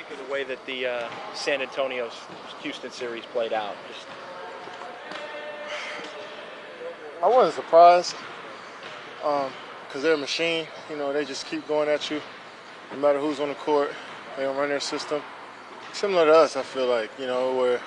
think of the way that the San Antonio's Houston series played out? I wasn't surprised because they're a machine. You know, they just keep going at you no matter who's on the court. They don't run their system. Similar to us, I feel like, you know, where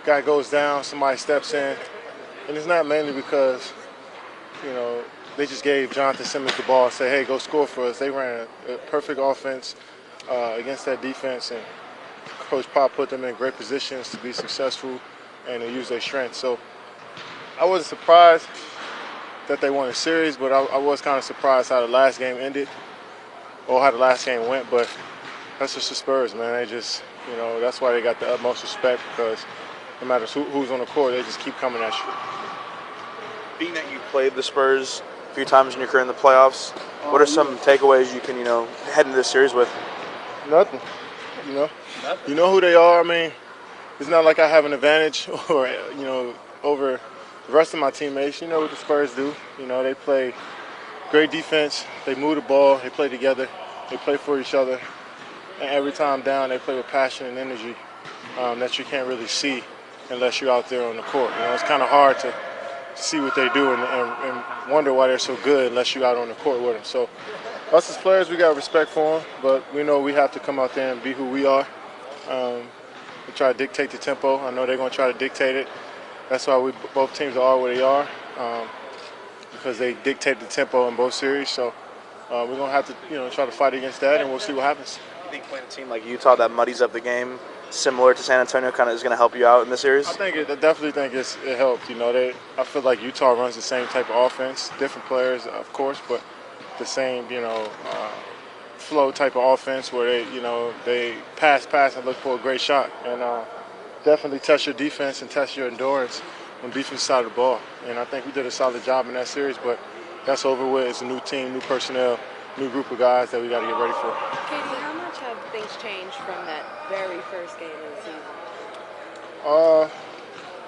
guy goes down, somebody steps in. And it's not mainly because, you know, they just gave Jonathan Simmons the ball and said, hey, go score for us. They ran a perfect offense against that defense, and Coach Pop put them in great positions to be successful and to use their strengths. So I wasn't surprised that they won the series, but I was kind of surprised how the last game ended or how the last game went. But that's just the Spurs, man. They just, you know, that's why they got the utmost respect, because no matter who's on the court, they just keep coming at you. Being that you played the Spurs a few times in your career in the playoffs, what are some takeaways you can, head into this series with? Nothing. You know who they are. I mean, it's not like I have an advantage or, over the rest of my teammates. You know what the Spurs do. You know, they play great defense. They move the ball. They play together. They play for each other. And every time down, they play with passion and energy that you can't really see unless you're out there on the court. You know, it's kind of hard to see what they do and wonder why they're so good unless you're out on the court with them. So us as players, we got respect for them, but we know we have to come out there and be who we are. We try to dictate the tempo. I know they're going to try to dictate it. That's why both teams are where they are, because they dictate the tempo in both series. So we're going to have to, try to fight against that, and we'll see what happens. You think playing a team like Utah that muddies up the game, similar to San Antonio, kind of is going to help you out in the series? I definitely think it helped. You know, I feel like Utah runs the same type of offense, different players, of course, but the same, flow type of offense where they pass and look for a great shot, and definitely test your defense and test your endurance on the defense side of the ball. And I think we did a solid job in that series, but that's over with. It's a new team, new personnel, new group of guys that we got to get ready for. Katie, how much have things changed from that very first game of the season?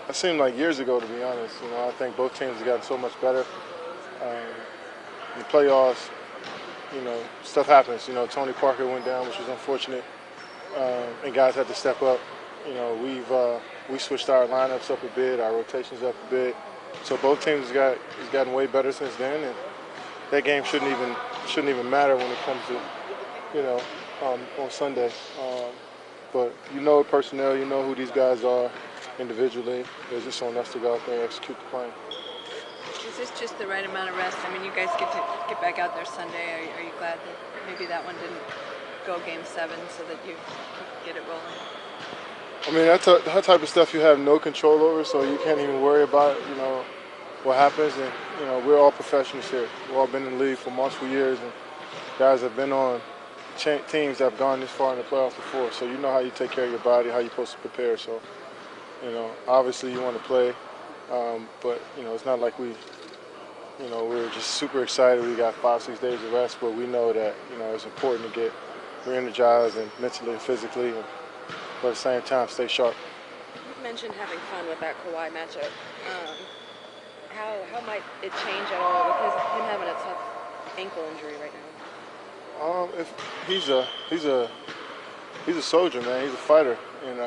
It seemed like years ago, to be honest. You know, I think both teams have gotten so much better. In the playoffs, stuff happens. Tony Parker went down, which was unfortunate, and guys had to step up. We switched our lineups up a bit, our rotations up a bit. So both teams has gotten way better since then, and that game shouldn't even matter when it comes to, on Sunday. But personnel, who these guys are individually. It's just on us to go out there and execute the plan. Is this just the right amount of rest? I mean, you guys get to get back out there Sunday. Are you glad that maybe that one didn't go Game 7 so that you get it rolling? I mean, that type of stuff you have no control over, so you can't even worry about, what happens. And, we're all professionals here. We've all been in the league for multiple years, and guys have been on teams that have gone this far in the playoffs before. So you know how you take care of your body, how you're supposed to prepare. So, obviously you want to play, but, it's not like we're just super excited. We got 5-6 days of rest, but we know that, it's important to get re-energized and mentally and physically, but at the same time, stay sharp. You mentioned having fun with that Kawhi matchup. How might it change at all with him having a tough ankle injury right now? If he's a soldier, man. He's a fighter, and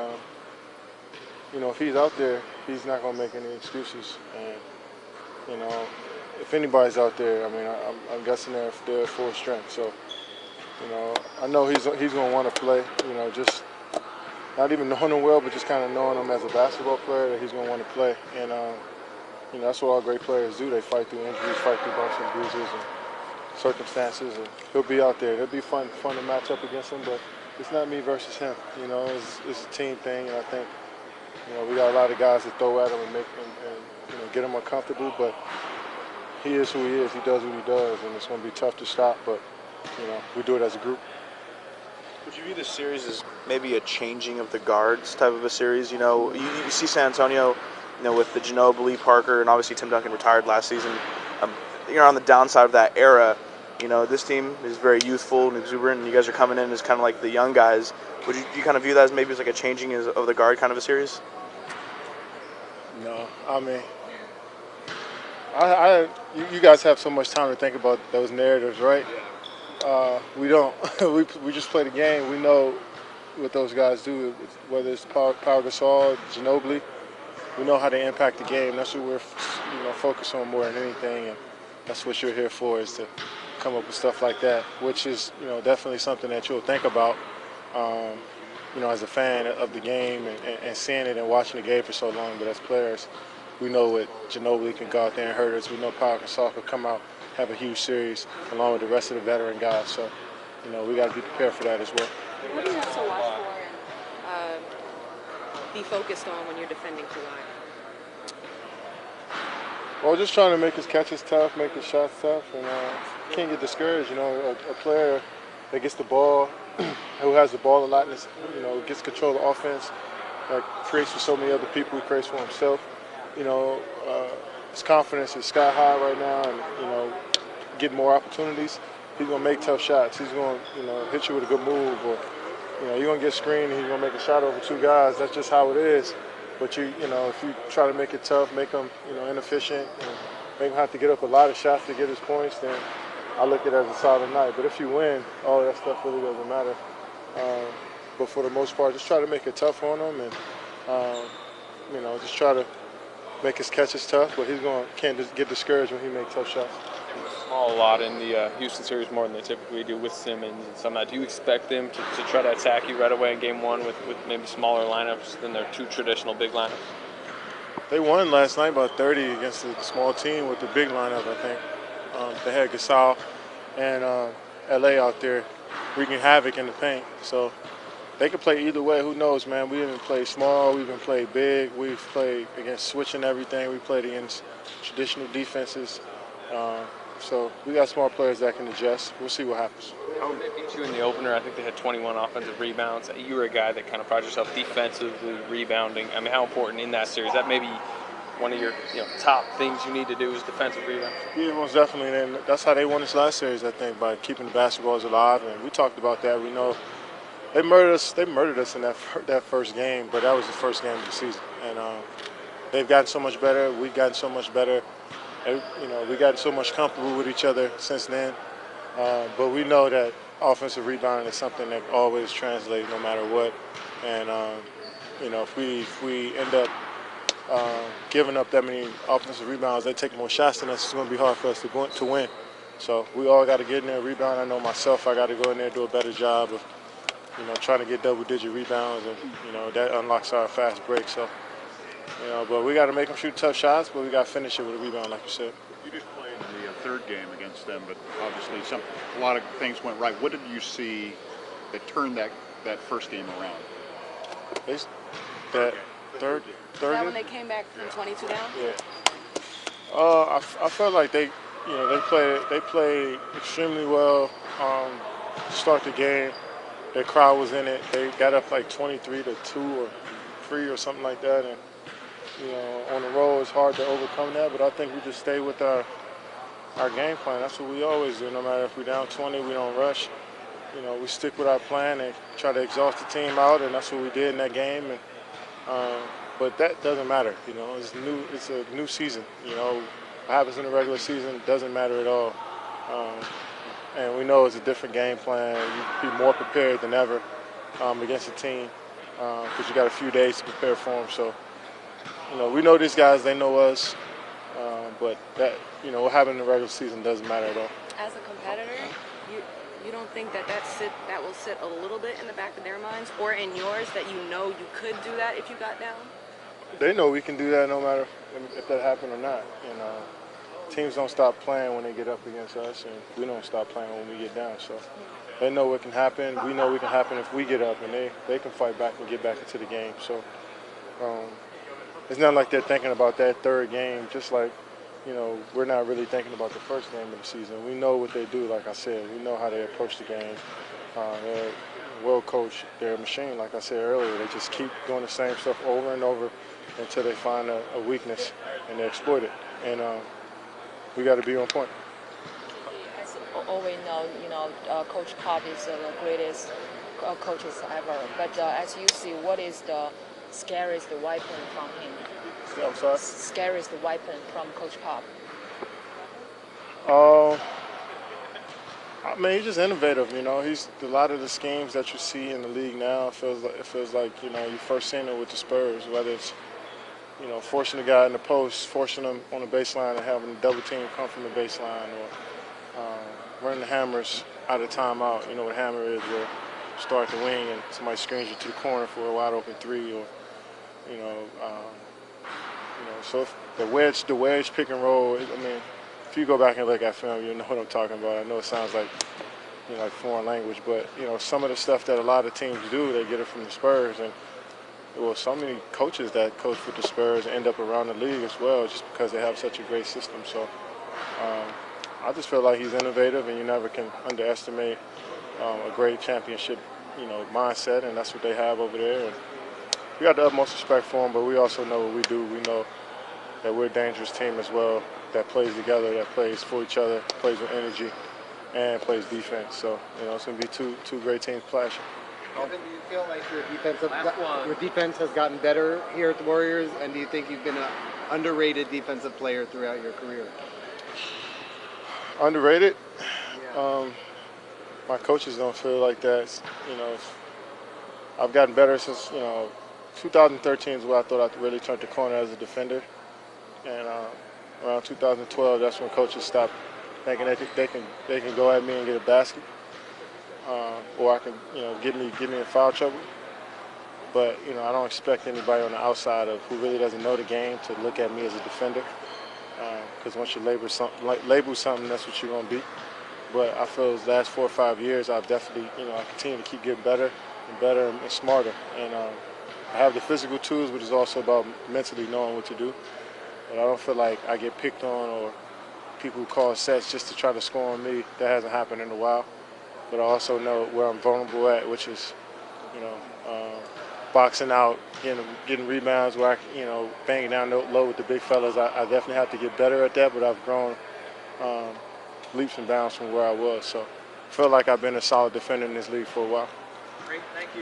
if he's out there, he's not gonna make any excuses. And if anybody's out there, I mean, I'm guessing they're full strength. So, I know he's gonna want to play. Just not even knowing him well, but just kind of knowing him as a basketball player, that he's gonna want to play. And that's what all great players do. They fight through injuries, fight through bumps and bruises and circumstances. And he'll be out there. It'll be fun to match up against him, but it's not me versus him. It's a team thing, and I think we got a lot of guys that throw at him and make him and get him uncomfortable, but he is who he is. He does what he does, and it's going to be tough to stop, but we do it as a group. Would you view this series as maybe a changing of the guards type of a series? You see San Antonio, with the Ginobili, Parker, and obviously Tim Duncan retired last season. You're on the downside of that era. This team is very youthful and exuberant, and you guys are coming in as kind of like the young guys. Would you kind of view that as maybe as like a changing of the guard kind of a series? No, I mean, you guys have so much time to think about those narratives, right? We don't. We just play the game. We know what those guys do, whether it's Pau Gasol, Ginobili. We know how they impact the game. That's what we're focused on more than anything, and that's what you're here for, is to come up with stuff like that, which is definitely something that you'll think about. As a fan of the game and seeing it and watching the game for so long. But as players, we know what Ginobili can go out there and hurt us. We know Pau Gasol can come out, have a huge series, along with the rest of the veteran guys. So, we got to be prepared for that as well. What do you have to watch for and be focused on when you're defending Kawhi? Well, just trying to make his catches tough, make his shots tough, and can't get discouraged. A player that gets the ball, who has the ball a lot, and gets control of the offense, that creates for so many other people, he creates for himself. His confidence is sky high right now, and get more opportunities. He's gonna make tough shots. He's gonna hit you with a good move, or you're gonna get screened and he's gonna make a shot over two guys. That's just how it is. But if you try to make it tough, make him inefficient, and make him have to get up a lot of shots to get his points, then I look at it as a solid night. But if you win, all that stuff really doesn't matter. But for the most part, just try to make it tough on him, and just try to make his catches tough. But can't just get discouraged when he makes tough shots. Small a lot in the Houston series, more than they typically do with Simmons and some. Do you expect them to try to attack you right away in game one with maybe smaller lineups than their two traditional big lineups? They won last night by 30 against a small team with the big lineup, I think. They had Gasol and LA out there wreaking havoc in the paint. So they could play either way. Who knows, man? We even played small. We even played big. We've played against switching everything. We played against traditional defenses. So we got small players that can adjust. We'll see what happens. They beat you in the opener. I think they had 21 offensive rebounds. You were a guy that kind of prided yourself defensively rebounding. I mean, how important in that series? That may be one of your top things you need to do is defensive rebound. Yeah, most definitely. And that's how they won this last series, I think, by keeping the basketballs alive. And we talked about that. We know they murdered us. They murdered us in that first game, but that was the first game of the season. And they've gotten so much better. We've gotten so much better. We got so much comfortable with each other since then. But we know that offensive rebounding is something that always translates no matter what. And if we end up giving up that many offensive rebounds, they take more shots than us, it's going to be hard for us to win. So we all got to get in there and rebound. I know myself, I got to go in there and do a better job of trying to get double-digit rebounds, and that unlocks our fast break. So. But we got to make them shoot tough shots, but we got to finish it with a rebound, like you said. You just played the third game against them, but obviously a lot of things went right. What did you see that turned that first game around? That third Is that game? when they came back from 22 down? Yeah. I felt like they played extremely well to start the game. Their crowd was in it. They got up like 23-2 or 3 or something like that, and on the road it's hard to overcome that. But I think we just stay with our game plan. That's what we always do. No matter if we're down 20, we don't rush. We stick with our plan and try to exhaust the team out, and that's what we did in that game. And but that doesn't matter. It's a new season. What happens in the regular season doesn't matter at all. And we know it's a different game plan. You be more prepared than ever against the team because you got a few days to prepare for them. So, we know these guys, they know us, but that, what happened in the regular season doesn't matter at all. As a competitor, you don't think that will sit a little bit in the back of their minds or in yours, that you could do that if you got down? They know we can do that no matter if that happened or not. Teams don't stop playing when they get up against us, and we don't stop playing when we get down. So they know what can happen. We know what can happen if we get up, and they can fight back and get back into the game. So it's not like they're thinking about that third game, just like, we're not really thinking about the first game of the season. We know what they do, like I said. We know how they approach the game. They're well coached. They're a machine, like I said earlier. They just keep doing the same stuff over and over until they find a weakness and they exploit it. And we got to be on point. As always know, Coach Pop is the greatest coaches ever. But as you see, what is the scariest weapon from him? I'm sorry? Scariest weapon from Coach Pop? I mean, he's just innovative. You know, he's a lot of the schemes that you see in the league now. It feels like you know you first seen it with the Spurs, whether it's you know forcing the guy in the post, forcing him on the baseline, and having the double team come from the baseline, or running the hammers out of timeout. You know what a hammer is, where you start the wing and somebody screens you to the corner for a wide open three, or you know, so if the wedge pick and roll. I mean, if you go back and look at film, you know what I'm talking about. I know it sounds like like foreign language, but you know some of the stuff that a lot of teams do, they get it from the Spurs, and well, so many coaches that coach with the Spurs end up around the league as well, just because they have such a great system. So I just feel like he's innovative, and you never can underestimate a great championship, mindset, and that's what they have over there. And we got the utmost respect for him, but we also know what we do. We know that we're a dangerous team as well, that plays together, that plays for each other, plays with energy, and plays defense. So, it's going to be two great teams clashing. Kevin, do you feel like your defense has gotten better here at the Warriors, and do you think you've been an underrated defensive player throughout your career? Underrated? Yeah. My coaches don't feel like that. I've gotten better since, 2013 is where I thought I really turned the corner as a defender. And around 2012, that's when coaches stopped thinking they can go at me and get a basket, or I can get me in foul trouble. But I don't expect anybody on the outside of who really doesn't know the game to look at me as a defender, because once you label something, that's what you're gonna be. But I feel these last 4 or 5 years, I've definitely I continue to keep getting better and better and smarter. And I have the physical tools, but it's also about mentally knowing what to do. But I don't feel like I get picked on or people who call sets just to try to score on me. That hasn't happened in a while. But I also know where I'm vulnerable at, which is, boxing out, getting rebounds where I, banging down low with the big fellas. I definitely have to get better at that, but I've grown leaps and bounds from where I was. So I feel like I've been a solid defender in this league for a while. Great, thank you.